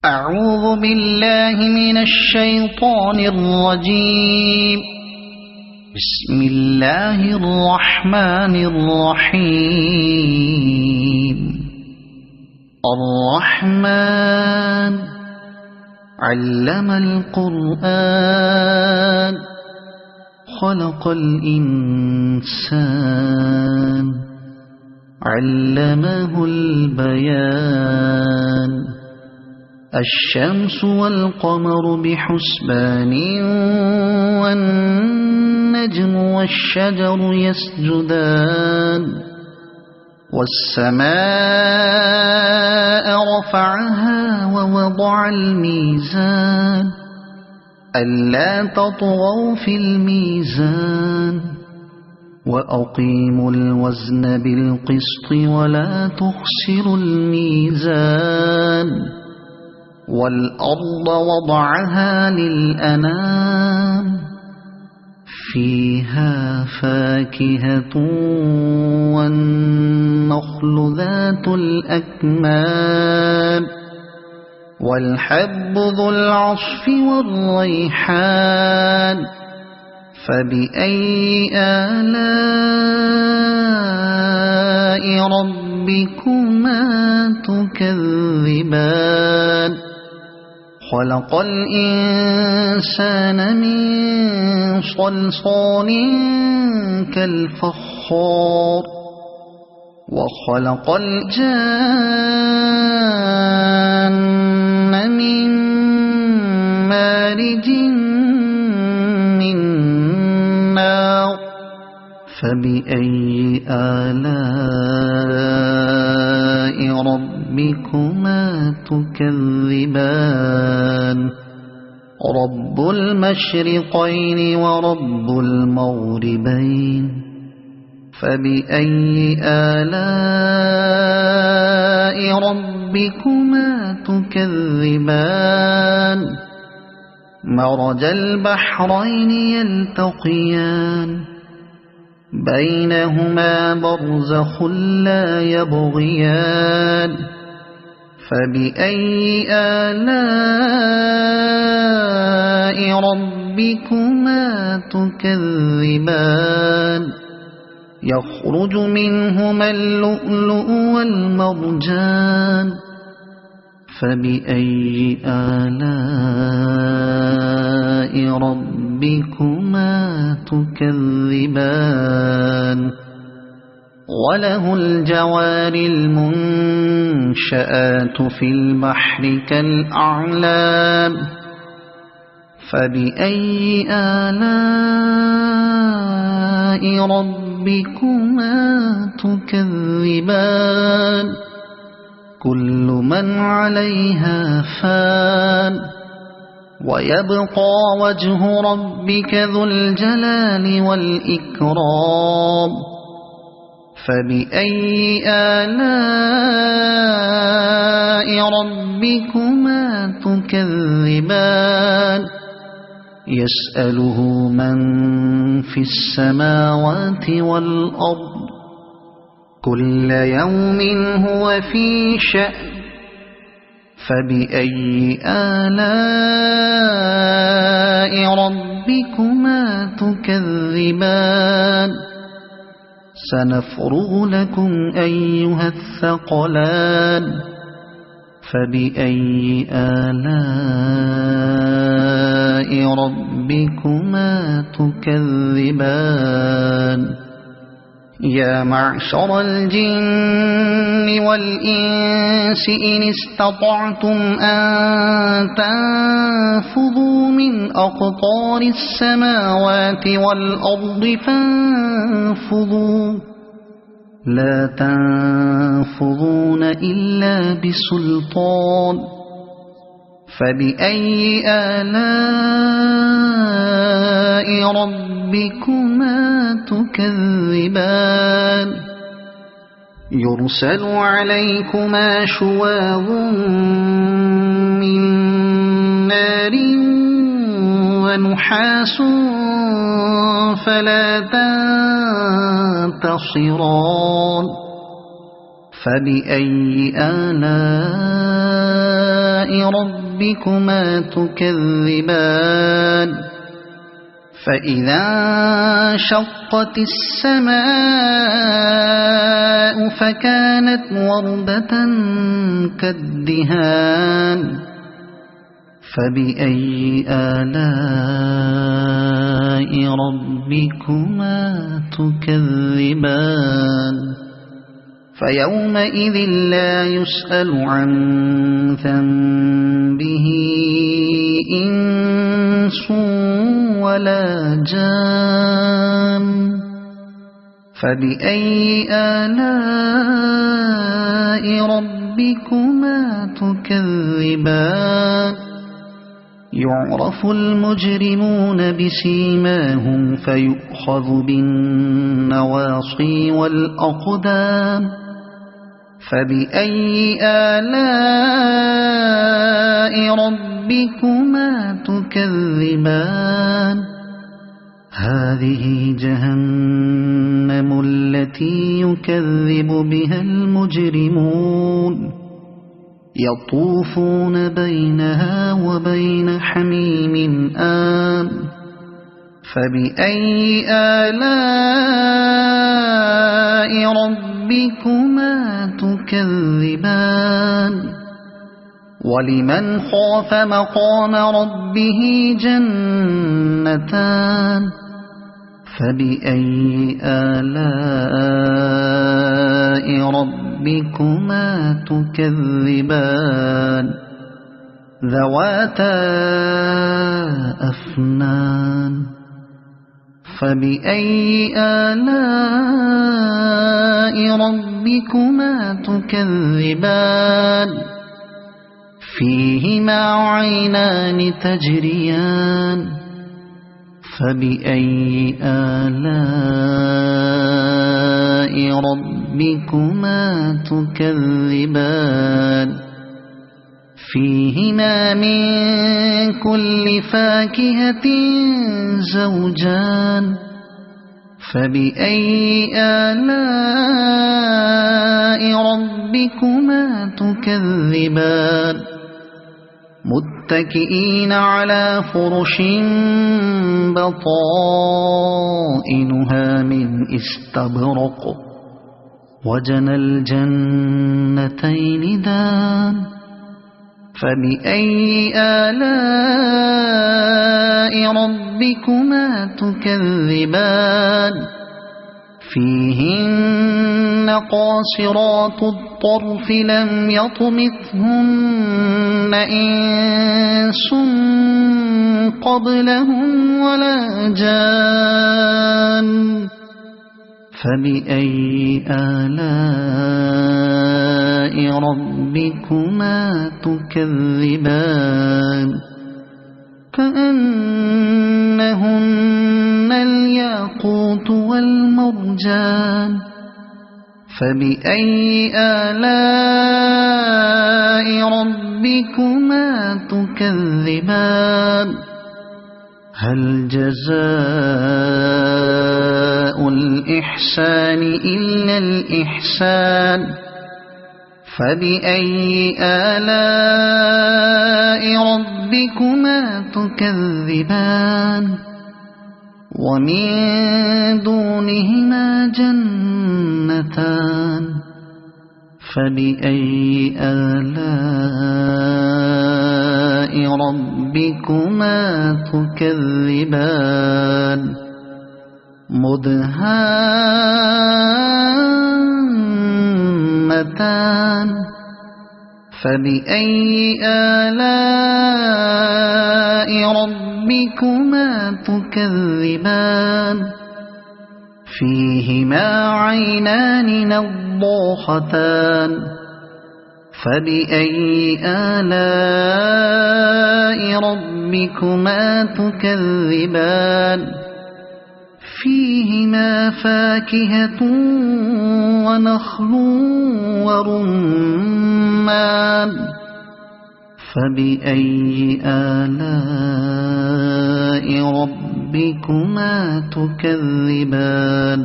أعوذ بالله من الشيطان الرجيم. بسم الله الرحمن الرحيم. الرحمن علم القرآن خلق الإنسان علمه البيان. الشمس والقمر بحسبان والنجم والشجر يسجدان. والسماء رفعها ووضع الميزان ألا تطغوا في الميزان وأقيموا الوزن بالقسط ولا تخسروا الميزان. والأرض وضعها للأنام فيها فاكهة والنخل ذات الأكمام والحب ذو العصف والريحان. فبأي آلاء ربكما تكذبان. خلق الإنسان من صلصال كالفخار وخلق الجان من مارج من نار. فبأي آلاء ربكما تكذبان. رب المشرقين ورب المغربين. فبأي آلاء ربكما تكذبان. مرج البحرين يلتقيان بينهما برزخ لا يبغيان. فبأي آلاء ربكما تكذبان. يخرج منهما اللؤلؤ والمرجان. فبأي آلاء ربكما تكذبان. وله الجوار المنشآت في البحر كالأعلام. فبأي آلاء ربكما تكذبان. كل من عليها فان ويبقى وجه ربك ذو الجلال والإكرام. فبأي آلاء ربكما تكذبان. يسأله من في السماوات والأرض كل يوم هو في شأن. فبأي آلاء ربكما تكذبان. سنفرغ لكم أيها الثقلان. فبأي آلاء ربكما تكذبان. يا معشر الجن والإنس إن استطعتم أن تنفذوا من أقطار السماوات والأرض فانفذوا لا تنفذون إلا بسلطان. فبأي آلاء ربكما تكذبان. يرسل عليكما شواظ من نار ونحاس فلا تنتصران. فبأي آلاء ربكما تكذبان فإذا انشقت السماء فكانت وردة كالدهان فبأي آلاء ربكما تكذبان فيومئذ لا يسأل عن ذنبه إنس ولا جان فبأي آلاء ربكما تكذبان يعرف المجرمون بسيماهم فيؤخذ بالنواصي والأقدام فبأي آلاء ربكما تكذبان هذه جهنم التي يكذب بها المجرمون يطوفون بينها وبين حميم آن فبأي آلاء ربكما تكذبان ولمن خاف مقام ربه جنتان فبأي آلاء ربكما تكذبان ذواتا أفنان فبأي آلاء ربكما تكذبان فيهما عينان تجريان فبأي آلاء ربكما تكذبان فيهما من كل فاكهة زوجان فبأي آلاء ربكما تكذبان متكئين على فرش بطائنها من استبرق وجنى الجنتين دان فبأي آلاء ربكما تكذبان فيهن قاصرات الطرف لم يطمثهن إنس قبلهم ولا جان فبأي آلاء ربكما تكذبان كأنهن الياقوت والمرجان فبأي آلاء ربكما تكذبان هل جزاء الإحسان إلا الإحسان فبأي آلاء ربكما تكذبان ومن دونهما جنتان فبأي آلاء ربكما تكذبان مدهامتان فبأي آلاء ربكما تكذبان فيهما عينان نضاختان فبأي آلاء ربكما تكذبان فيهما فاكهة ونخل ورمان فبأي آلاء ربكما تكذبان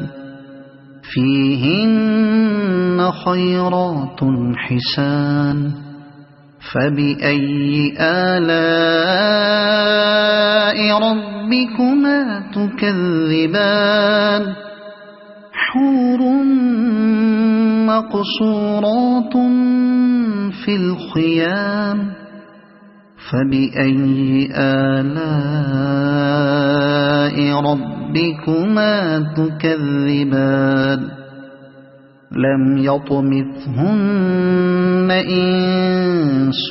فيهن خيرات حسان فبأي آلاء ربكما تكذبان حور مقصورات في الخيام فبأي آلاء ربكما تكذبان لم يطمثهن إنس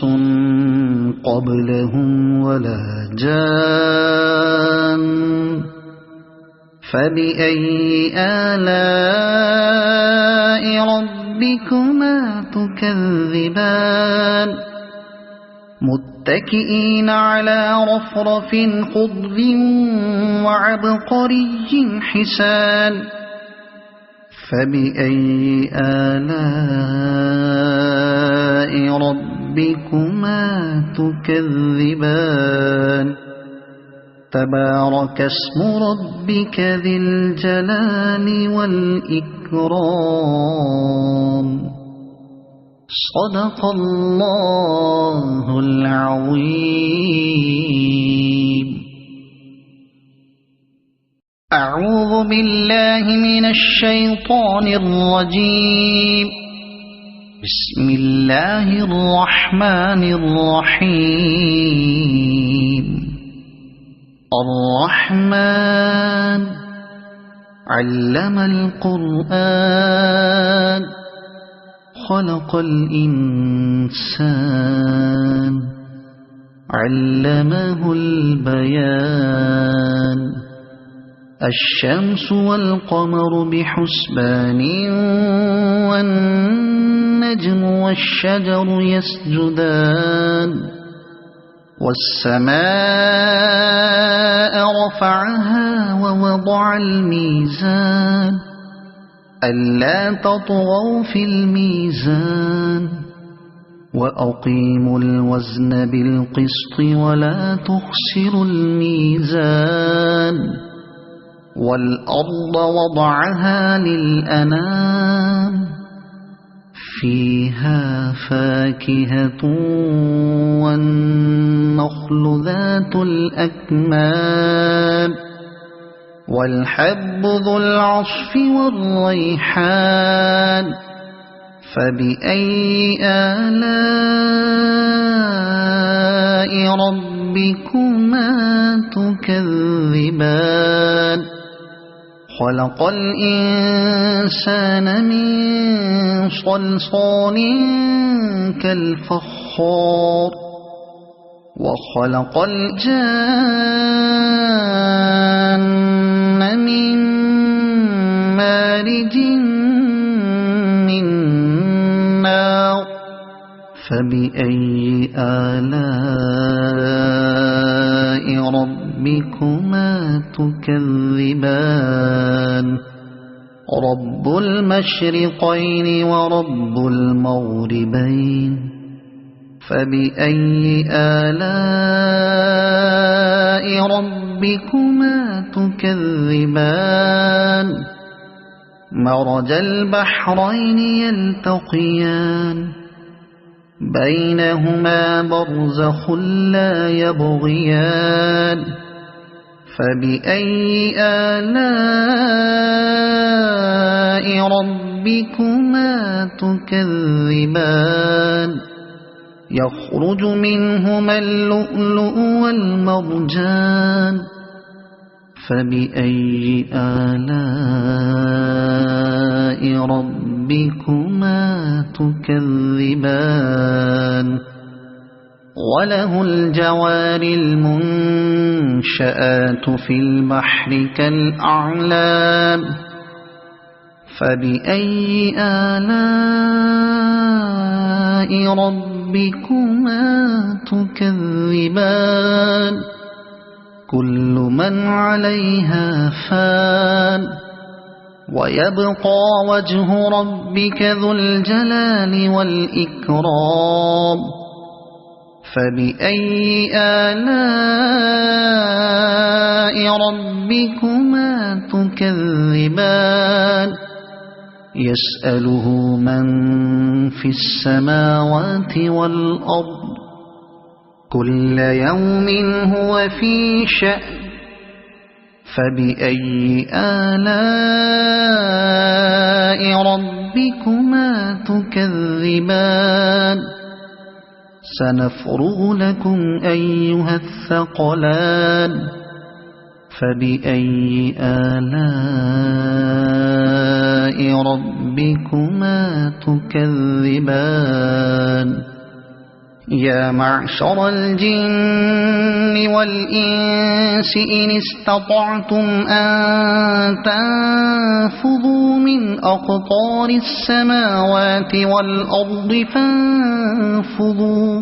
قبلهم ولا جان فبأي آلاء ربكما تكذبان متكئين على رفرف خضر وعبقري حسان فبأي آلاء ربكما تكذبان تبارك اسم ربك ذي الجلال والإكرام صدق الله العظيم. أعوذ بالله من الشيطان الرجيم. بسم الله الرحمن الرحيم. الرحمن علم القرآن خلق الإنسان علمه البيان الشمس والقمر بحسبان والنجم والشجر يسجدان والسماء رفعها ووضع الميزان ألا تطغوا في الميزان وأقيموا الوزن بالقسط ولا تخسروا الميزان والأرض وضعها للأنام فيها فاكهة والنخل ذات الأكمام والحب ذو العصف والريحان فبأي آلاء ربكما تكذبان خلق الإنسان من صلصال كالفخار وخلق الجان من مارج من نار فبأي آلاء ربكما تكذبان رب المشرقين ورب المغربين فبأي آلاء ربكما تكذبان مرج البحرين يلتقيان بينهما برزخ لا يبغيان فبأي آلاء ربكما تكذبان يخرج منهما اللؤلؤ والمرجان فبأي آلاء ربكما تكذبان وله الجوار المنشآت في البحر كالأعلام فبأي آلاء ربكما تكذبان كل من عليها فان ويبقى وجه ربك ذو الجلال والإكرام فبأي آلاء ربكما تكذبان يسأله من في السماوات والأرض كل يوم هو في شأن فبأي آلاء ربكما تكذبان سنفرغ لكم أيها الثقلان فبأي آلاء ربكما تكذبان يا معشر الجن والإنس إن استطعتم أن تنفذوا من أقطار السماوات والأرض فانفذوا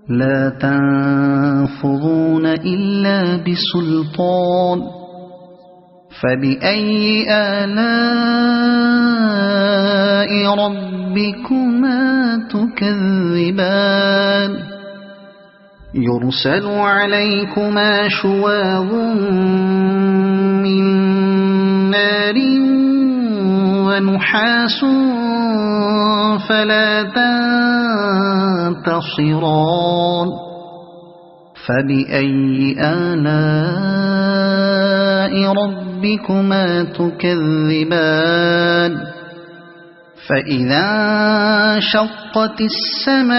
لا تنفذون إلا بسلطان فبأي آلاء ربكما تكذبان يرسل عليكما شواظ من نار ونحاس فلا تنتصران فبأي آلاء ربكما تكذبان فإذا انشقت السماء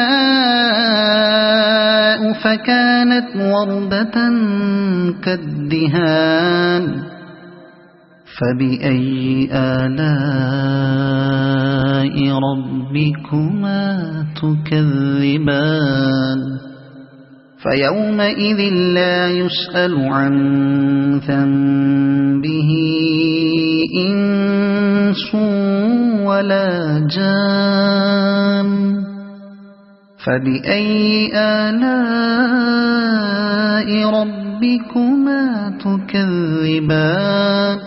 فكانت وردة كالدهان فبأي آلاء ربكما تكذبان فيومئذ لا يسأل عن ذنبه إنس ولا جان فبأي آلاء ربكما تكذبان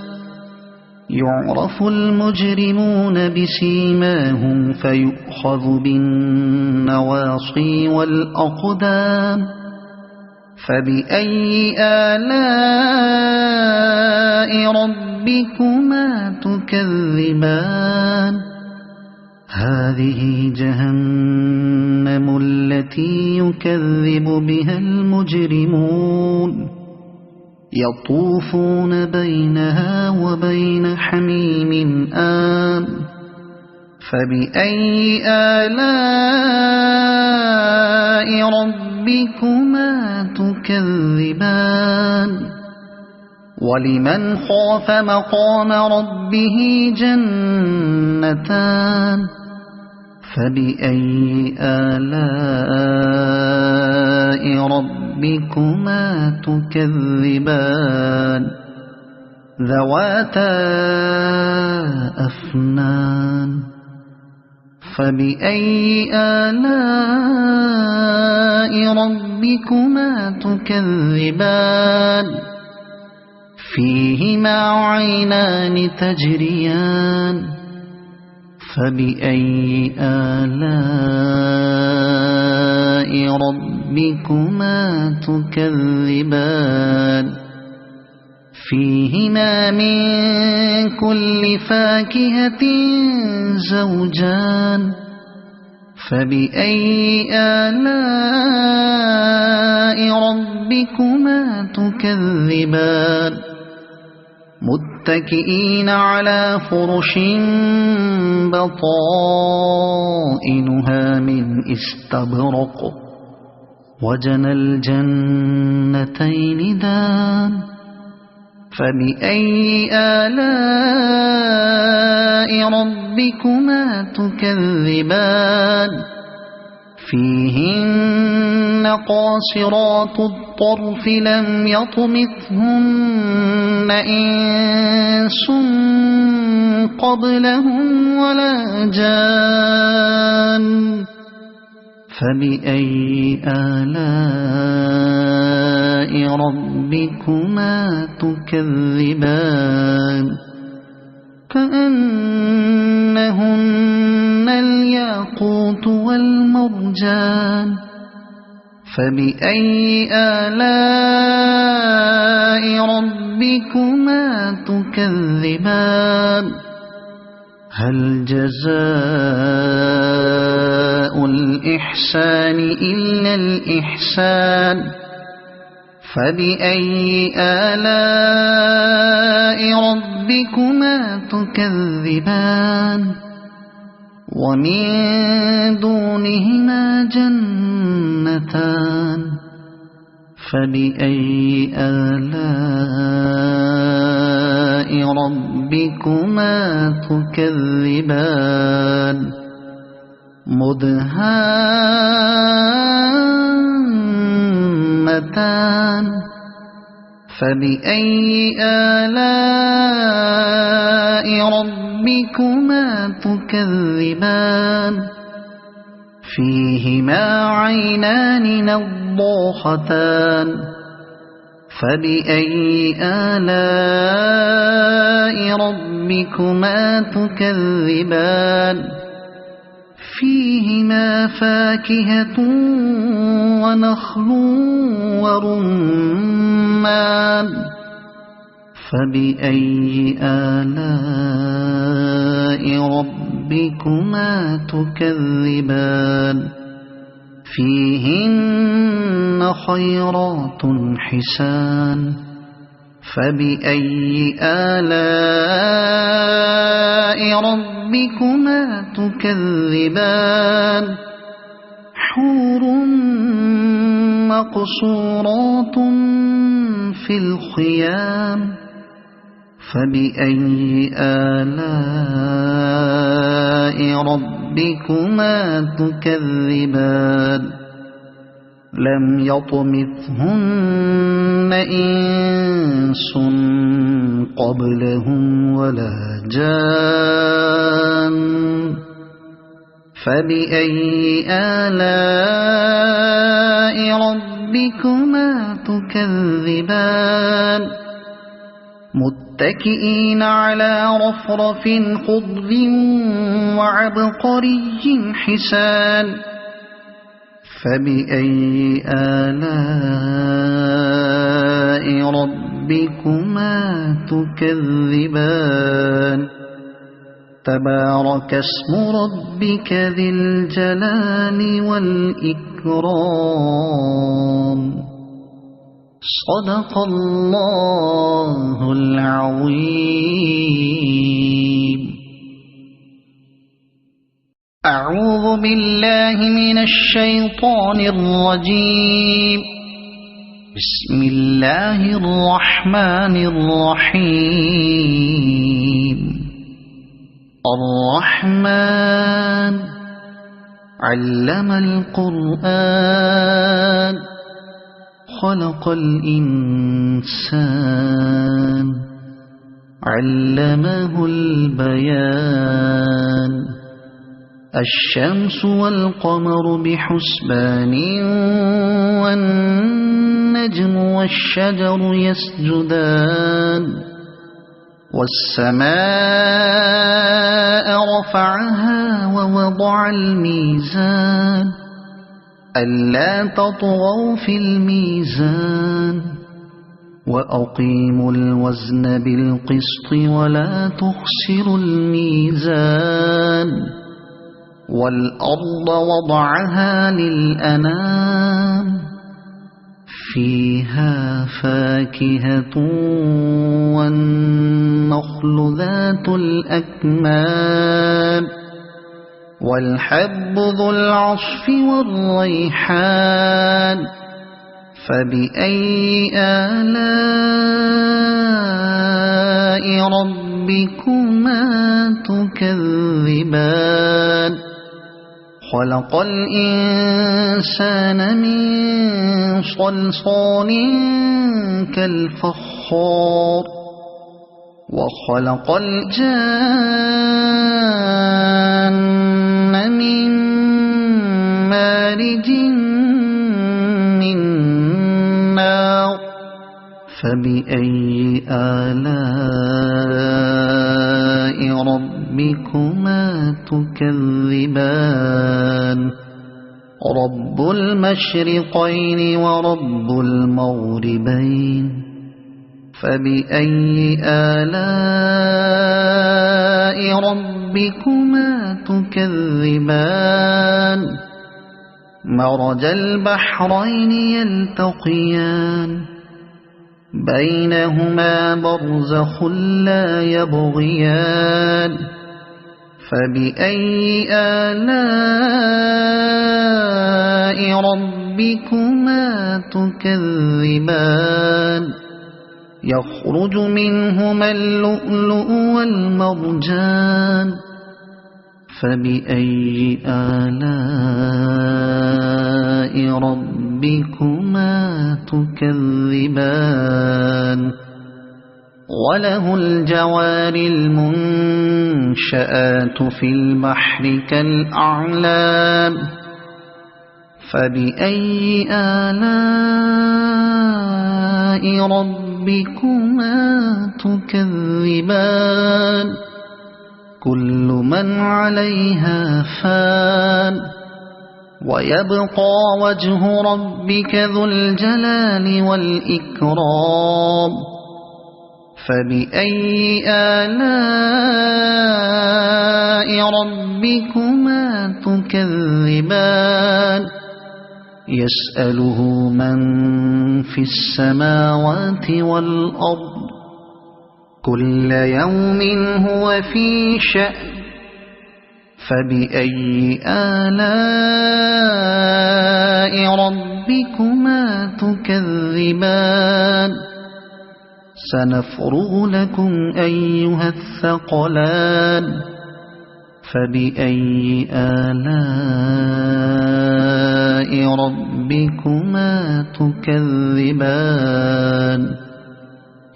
يعرف المجرمون بسيماهم فيؤخذ بالنواصي والأقدام فبأي آلاء ربكما تكذبان هذه جهنم التي يكذب بها المجرمون يطوفون بينها وبين حميم آن فبأي آلاء ربكما تكذبان ولمن خاف مقام ربه جنتان فبأي آلاء ربكما تكذبان ذواتا أفنان فبأي آلاء ربكما تكذبان فيهما عينان تجريان فبأي آلاء ربكما تكذبان فيهما من كل فاكهة زوجان فبأي آلاء ربكما تكذبان متكئين على فرش بطائنها من استبرق وجنى الجنتين دان فبأي آلاء ربكما تكذبان فيهن قاصرات الطرف لم يطمثهن إنس قبلهم ولا جان فبأي آلاء ربكما تكذبان كأنهن الياقوت والمرجان فبأي آلاء ربكما تكذبان هل جزاء جزاء الإحسان إلا الإحسان فبأي آلاء ربكما تكذبان ومن دونهما جنتان فبأي آلاء ربكما تكذبان مدهامتان فبأي آلاء ربكما تكذبان فيهما عينان نضاختان فبأي آلاء ربكما تكذبان فيهما فاكهة ونخل ورمان فبأي آلاء ربكما تكذبان فيهن خيرات حسان فبأي آلاء ربكما تكذبان حور مقصورات في الخيام فبأي آلاء ربكما تكذبان لم يطمثهن إنس قبلهم ولا جان فبأي آلاء ربكما تكذبان متكئين على رفرف خضر وعبقري حسان فبأي آلاء ربكما تكذبان تبارك اسم ربك ذي الجلال والإكرام صدق الله العظيم. أعوذ بالله من الشيطان الرجيم. بسم الله الرحمن الرحيم. الرحمن علم القرآن خلق الإنسان علمه البيان الشمس والقمر بحسبان والنجم والشجر يسجدان والسماء رفعها ووضع الميزان ألا تطغوا في الميزان وأقيموا الوزن بالقسط ولا تخسروا الميزان والأرض وضعها للأنام فيها فاكهة والنخل ذات الأكمام والحب ذو العصف والريحان فبأي آلاء ربكما تكذبان خلق الإنسان من صلصال كالفخار وخلق الجان من مارج من نار فبأي آلاء ربكما تكذبان رب المشرقين ورب المغربين فبأي آلاء ربكما تكذبان مرج البحرين يلتقيان بينهما برزخ لا يبغيان فبأي آلاء ربكما تكذبان يخرج منهما اللؤلؤ والمرجان فبأي آلاء ربكما تكذبان وله الجوار المنشآت في البحر كالأعلام فبأي آلاء ربكما تكذبان كل من عليها فان ويبقى وجه ربك ذو الجلال والإكرام فبأي آلاء ربكما تكذبان يسأله من في السماوات والأرض كل يوم هو في شأن فبأي آلاء ربكما تكذبان سنفرغ لكم أيها الثقلان فبأي آلاء ربكما تكذبان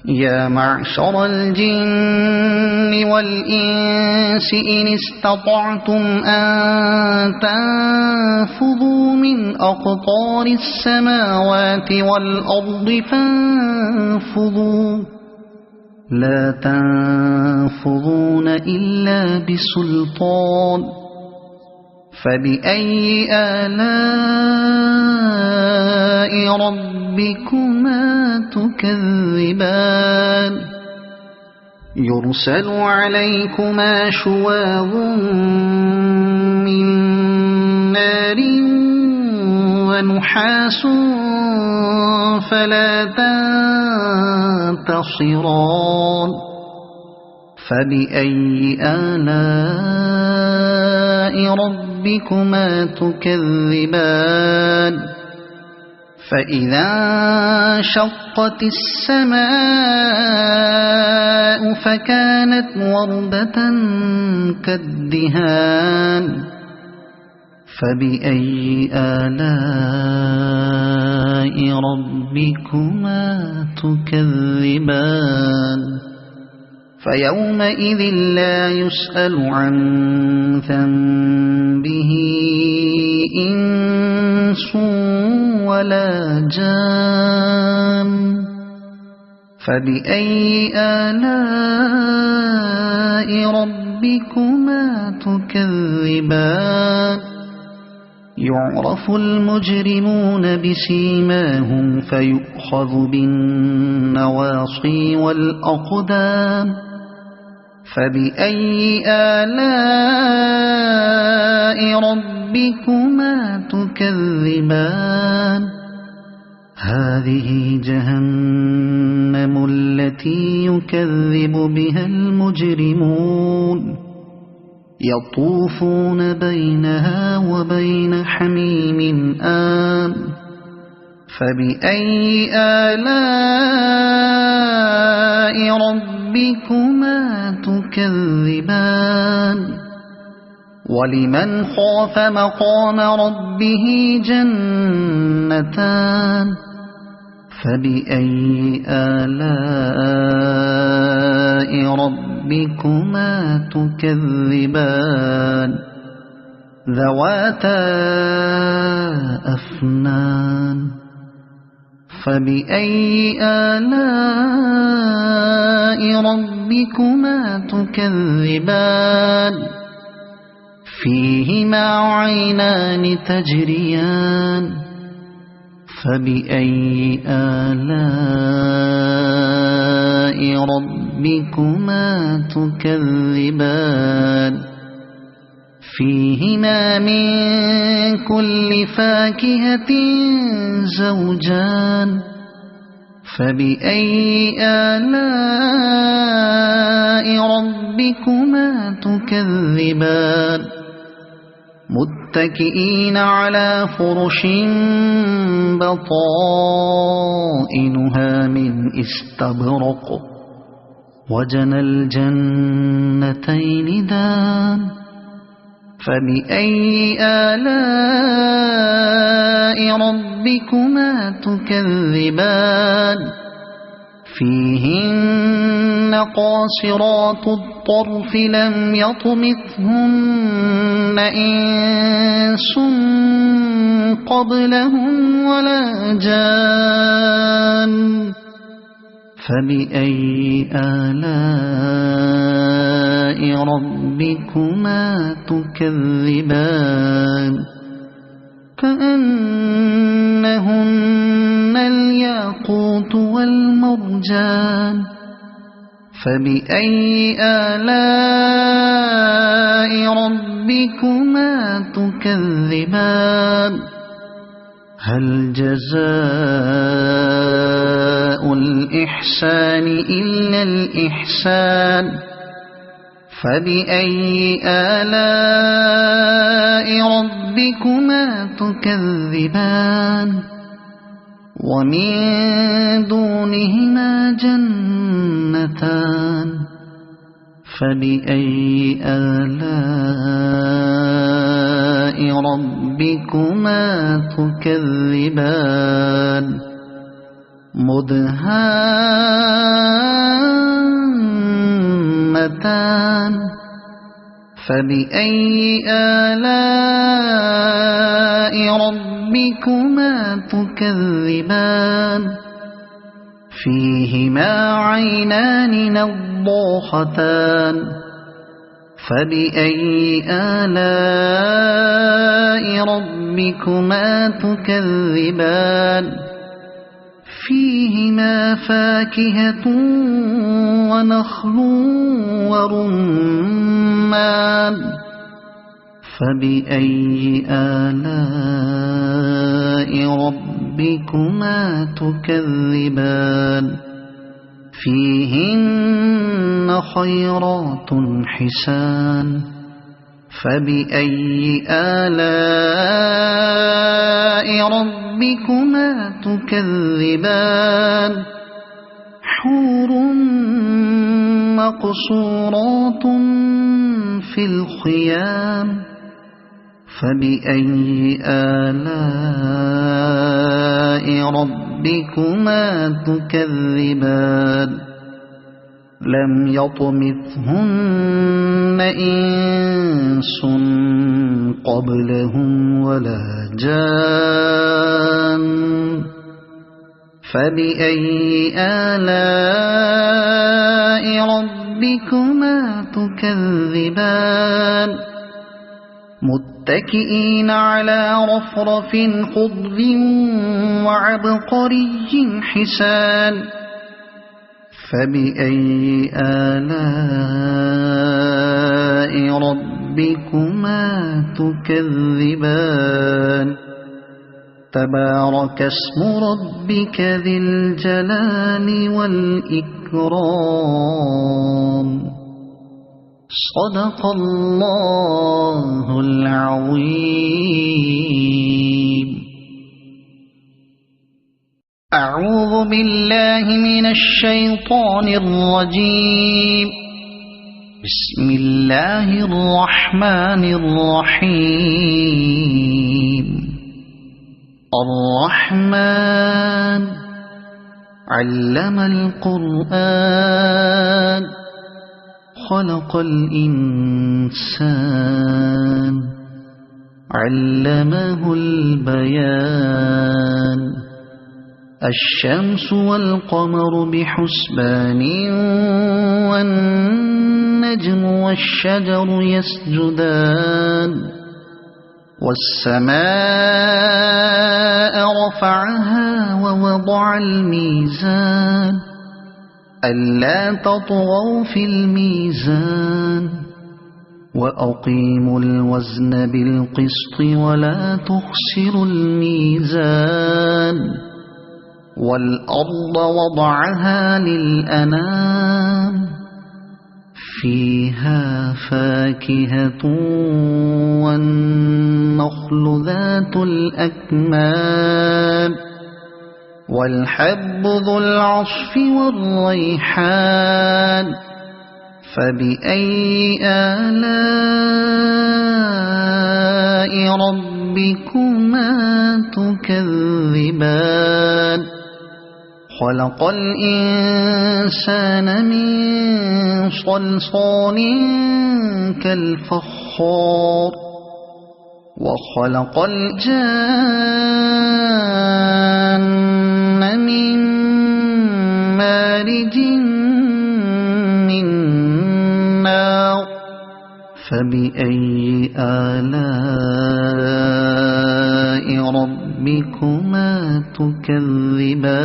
يا معشر الجن والإنس إن استطعتم أن تنفذوا من أقطار السماوات والأرض فانفذوا لا تنفذون إلا بسلطان فبأي آلاء ربكما تكذبان يرسل عليكما شواظ من نار ونحاس فلا تنتصران فبأي آلاء ربكما تكذبان فإذا انشقت السماء فكانت وردة كالدهان فبأي آلاء ربكما تكذبان فيومئذ لا يسأل عن ذنبه إنس ولا جان فبأي آلاء ربكما تكذبان يعرف المجرمون بسيماهم فيؤخذ بالنواصي والأقدام فبأي آلاء ربكما تكذبان هذه جهنم التي يكذب بها المجرمون يطوفون بينها وبين حميم آن فبأي آلاء ربكما تكذبان ولمن خاف مقام ربه جنتان فبأي آلاء ربكما تكذبان ذواتا أفنان فبأي آلاء ربكما تكذبان فيهما عينان تجريان فبأي آلاء ربكما تكذبان فيهما من كل فاكهة زوجان فبأي آلاء ربكما تكذبان متكئين على فرش بطائنها من استبرق وجنى الجنتين دان فبأي آلاء ربكما تكذبان فيهن قاصرات الطرف لم يطمثهن إنس قبلهم ولا جان فبأي آلاء ربكما تكذبان كأنهن الياقوت والمرجان فبأي آلاء ربكما تكذبان هل جزاء الإحسان إلا الإحسان فبأي آلاء ربكما تكذبان ومن دونهما جنتان فبأي آلاء ربكما تكذبان مدهامتان فبأي آلاء ربكما تكذبان فيهما عينان نضاختان فبأي آلاء ربكما تكذبان فيهما فاكهة ونخل ورمان فبأي آلاء ربكما تكذبان فيهن خيرات حسان فبأي آلاء ربكما تكذبان حور مقصورات في الخيام فبأي آلاء ربكما تكذبان لم يطمثهن إنس قبلهم ولا جان فبأي آلاء ربكما تكذبان متكئين على رفرف خضر وعبقري حسان فبأي آلاء ربكما تكذبان تبارك اسم ربك ذي الجلال والإكرام صدق الله العظيم. أعوذ بالله من الشيطان الرجيم. بسم الله الرحمن الرحيم. الرحمن علم القرآن خلق الإنسان علمه البيان الشمس والقمر بحسبان والنجم والشجر يسجدان والسماء رفعها ووضع الميزان ألا تطغوا في الميزان وأقيموا الوزن بالقسط ولا تخسروا الميزان والأرض وضعها للأنام فيها فاكهة والنخل ذات الأكمام والحب ذو العصف والريحان فبأي آلاء ربكما تكذبان خلق الإنسان من صلصال كالفخار وخلق الجان من مارج من نار فبأي آلاء ربكما تكذبان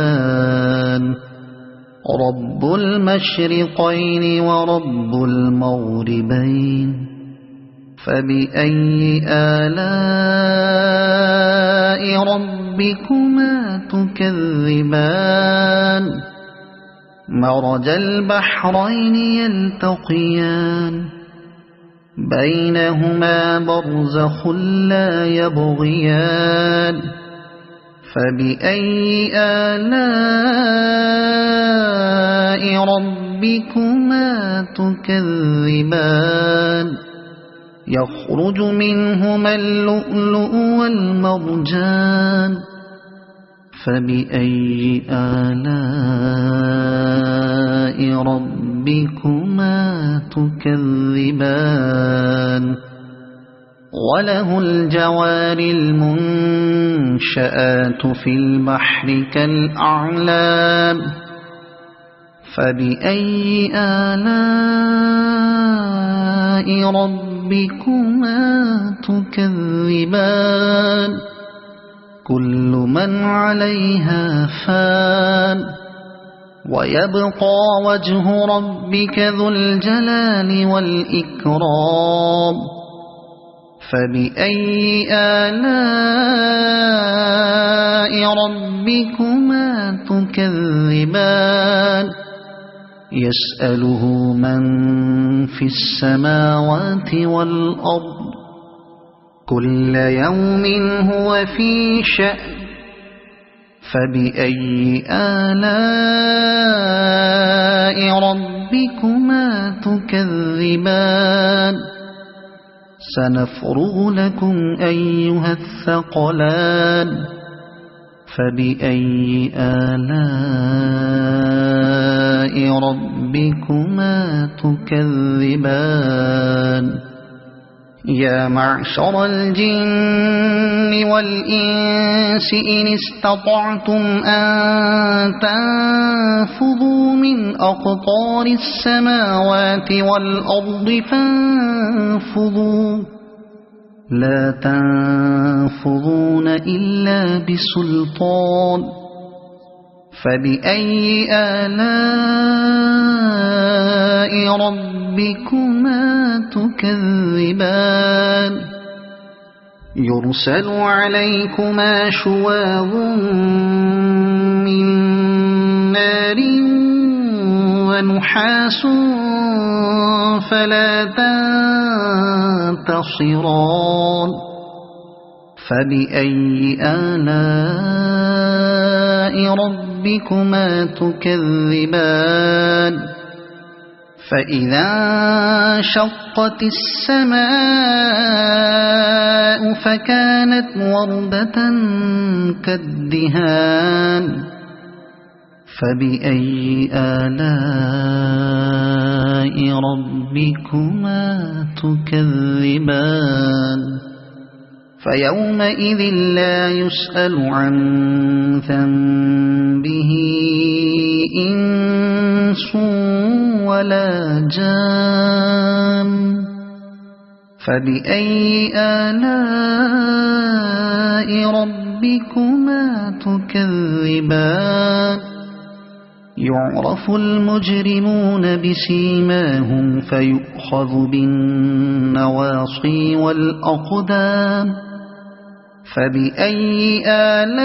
رب المشرقين ورب المغربين فبأي آلاء ربكما تكذبان مرج البحرين يلتقيان بينهما برزخ لا يبغيان فبأي آلاء ربكما تكذبان يخرج منهما اللؤلؤ والمرجان فبأي آلاء ربكما تكذبان وله الجوار المنشآت في البحر كالأعلام فبأي آلاء ربكما تكذبان كل من عليها فان ويبقى وجه ربك ذو الجلال والإكرام فبأي آلاء ربكما تكذبان يسأله من في السماوات والأرض كل يوم هو في شأن فبأي آلاء ربكما تكذبان سنفرغ لكم أيها الثقلان فبأي آلاء ربكما تكذبان يا معشر الجن والإنس إن استطعتم أن تنفذوا من أقطار السماوات والأرض فانفذوا لا تنفذون إلا بسلطان فبأي آلاء ربكما تكذبان يرسل عليكما شواظ من نار ونحاس فلا تنتصران فبأي آلاء ربكما تكذبان فإذا انشقت السماء فكانت وردة كالدهان فبأي آلاء ربكما تكذبان فيومئذ لا يسأل عن ذنبه إنس ولا جان فبأي آلاء ربكما تكذبان يعرف المجرمون بسيماهم فيؤخذ بالنواصي والأقدام فبأي آلاء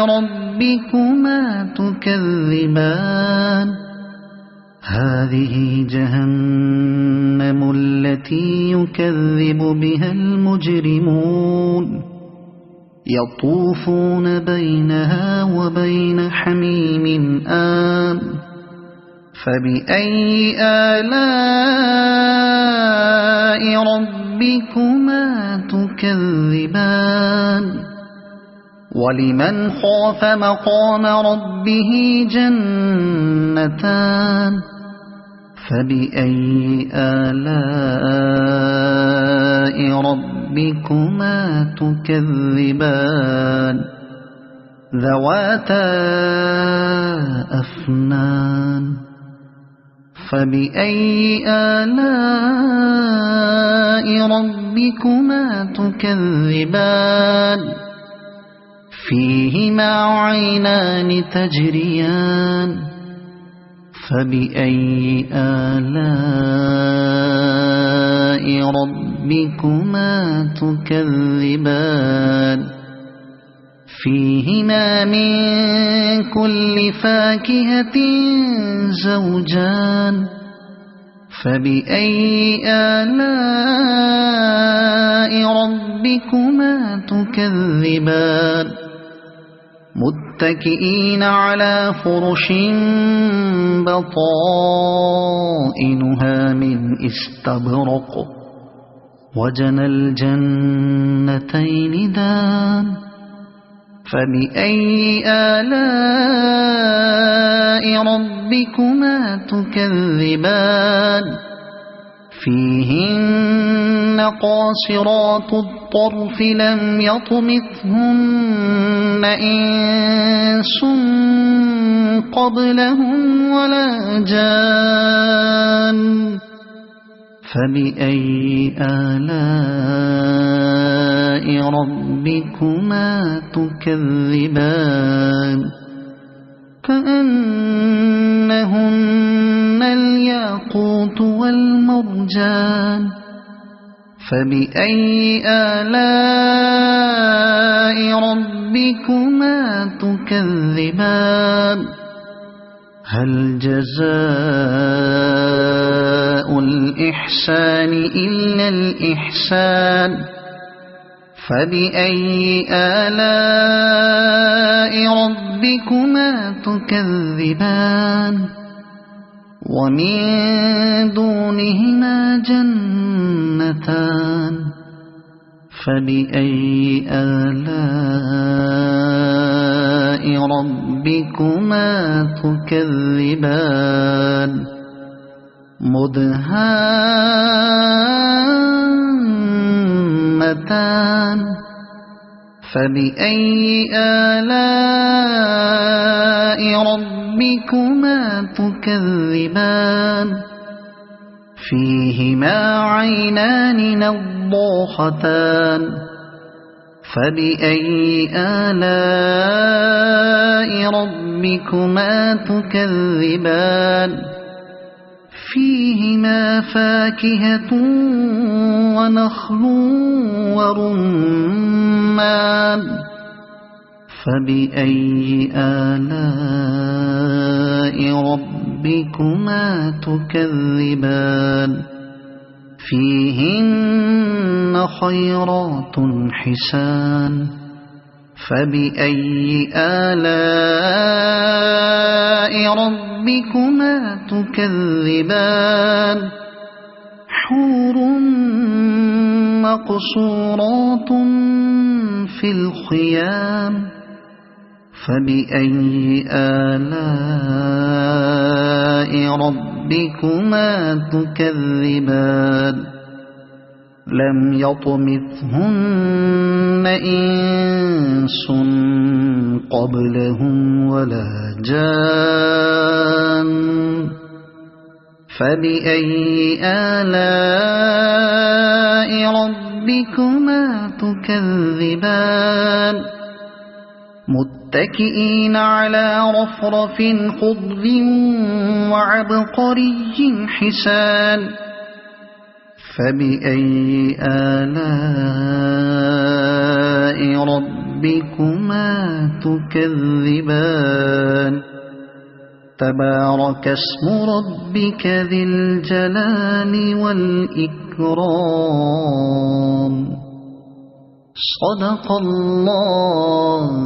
ربكما تكذبان هذه جهنم التي يكذب بها المجرمون يطوفون بينها وبين حميم آن فبأي آلاء ربكما تكذبان ولمن خاف مقام ربه جنتان فبأي آلاء ربكما تكذبان ذواتا أفنان فبأي آلاء ربكما تكذبان فيهما عينان تجريان فبأي آلاء ربكما تكذبان فيهما من كل فاكهة زوجان فبأي آلاء ربكما تكذبان متكئين على فرش بطائنها من استبرق وجنى الجنتين دان فبأي آلاء ربكما تكذبان فيهن قاصرات الطرف لم يطمثهن إنس قبلهم ولا جان فبأي آلاء ربكما تكذبان كأنهن الياقوت والمرجان فبأي آلاء ربكما تكذبان هل جزاء الإحسان إلا الإحسان فبأي آلاء ربكما تكذبان ومن دونهما جنتان فبأي آلاء ربكما تكذبان مدهامتان فبأي آلاء ربكما تكذبان فيهما عينان نضاختان فبأي آلاء ربكما تكذبان فيهما فاكهة ونخل ورمان فبأي آلاء ربكما تكذبان فيهن خيرات حسان فبأي آلاء ربكما تكذبان حور مقصورات في الخيام فبأي آلاء ربكما تكذبان لم يطمثهن إنس قبلهم ولا جان فبأي آلاء ربكما تكذبان متكئين على رفرف خضر وعبقري حسان فبأي آلاء ربكما تكذبان تبارك اسم ربك ذي الجلال والإكرام صدق الله